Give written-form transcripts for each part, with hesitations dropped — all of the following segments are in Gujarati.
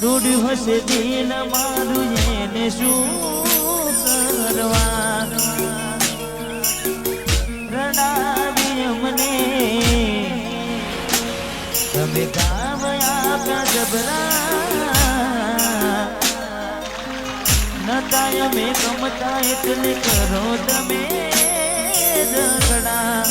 તોડ્યું હશે દિલ મારું એને શું કરવા રડાવી અમને તમે ગામ આપ્યા જબરા નતા અમે ગમતા એટલે કરો તમે ઝઘડા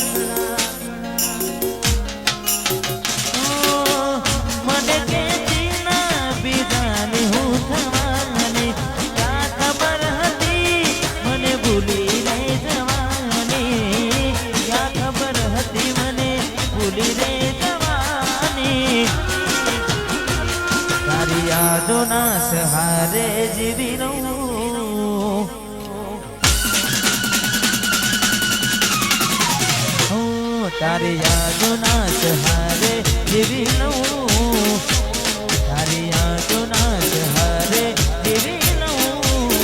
મને કેતી ના બીજાની હું થવાની ક્યાં ખબર હતી મને ભૂલી નહીં જવાની ક્યાં ખબર હતી મને ભૂલી નહીં જવાની તારી યાદોના સહારે જીવી રહું તારી યાદોના સહારે જીવી લઉં તારી યાદોના સહારે જીવી લઉં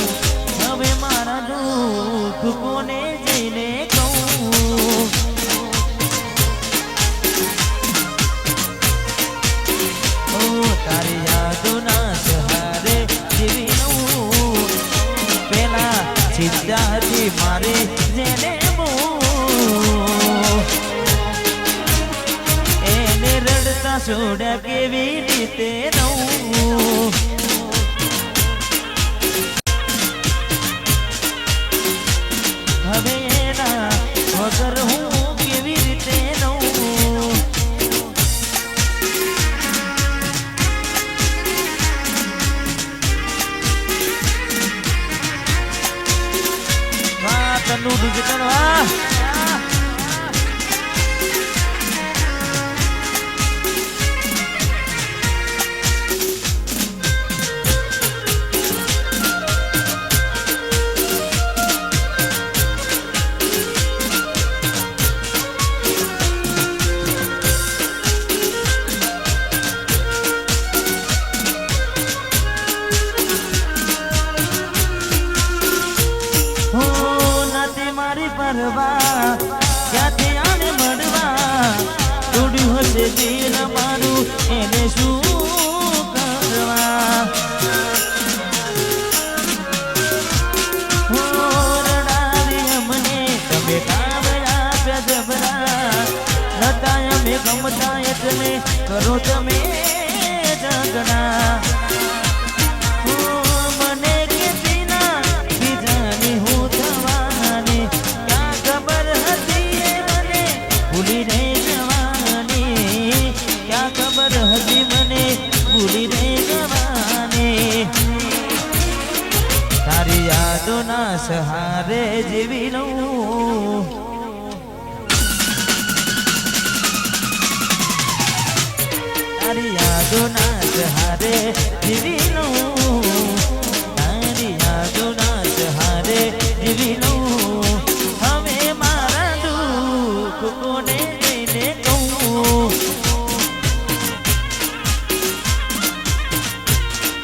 હવે મારા દુઃખ કોને જઈને કહું તારી યાદોના સહારે જીવી લઉં પેલા ચિંતાથી મારે જેને છોડ્યા કેવી રીતે રહું હવે એના વગર હું કેવી રીતે રહું વાહ તનુ ડિજિટલ વાહ ક્યાંથી આને મળવા તોડ્યું હશે દિલ મારું એને શું કરવા રડાવી અમને તમે કામ આપ્યા જબરા નતા અમે ગમતા એટલે કરો તમે ઝઘડા મને કેતી ના બીજાની હું થવાની ભૂલી નહીં જવાની ક્યાં ખબર હતી મને ભૂલી નહીં જવાની તારી યાદોના સહારે જીવી લઉં તારી યાદોના સહારે જીવી લઉં તારી યાદોના સહારે જીવી લઉં હવે મારા દુઃખ કોને જઈને કહું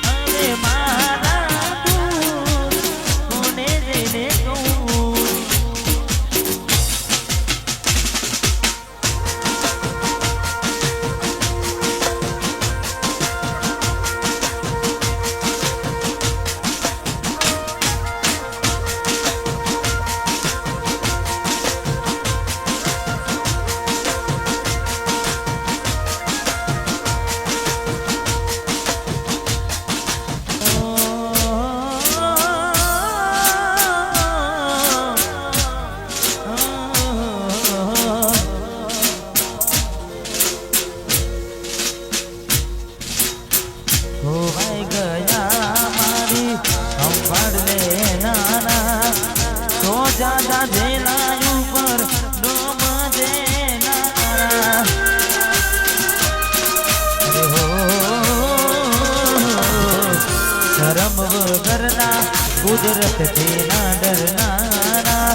હવે મારા દુઃખ કોને જઈને કહું ખોવાઈ ગયા મારી સંભાળ લે નાના તો જાદા જેલા ઉપર ડોમ દેનારા શરમ વગરના કુદરતથી ના ડરનારા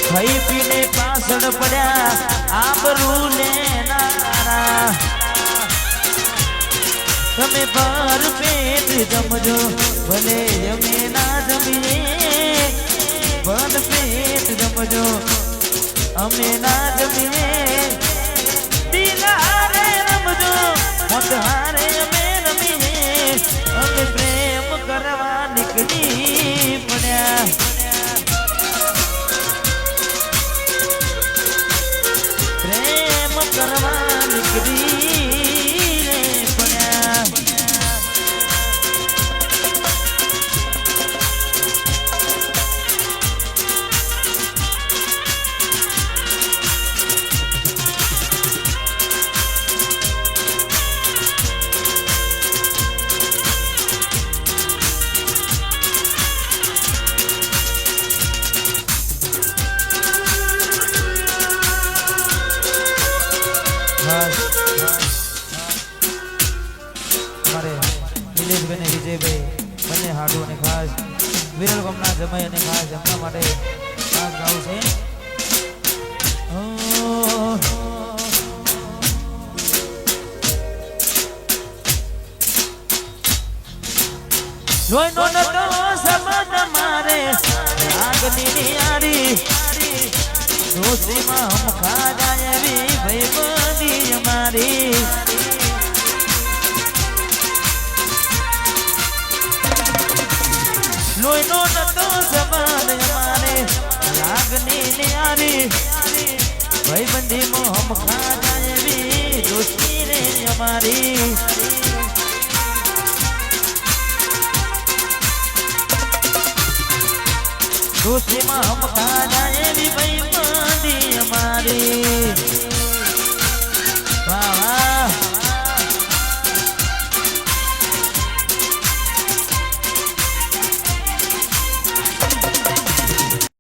ખાઈ પીને પાછળ પડ્યા આબરૂ લેનારા તમે પર પેટ જમજો ભલે અમે ના જમીએ પર પેટ જમજો અમે ના જમીએ દિલ હારે રમજો મોત હારે અમે રમીએ નિલેશભાઈ ને વિજયભાઈ બંને હાડુ અને ખાસ વિરલ ગામના જમાઈ અને ખાસ એમના માટે ખાસ ગાવું છે જોઈનો નતો સમજ મારે આગની નિયારી દોસ્તીમાં હમ ખા જાય એવી ભાઈબંધી અમારી લોહીનો નતો સંબંધ અમારે લાગણી નિયારી ભાઈબંધીમાં હમ ખા જાય એવી દોસ્તી રે અમારી દોસ્તીમાં હમ ખા જાય એવી ભાઈબંધી અમારી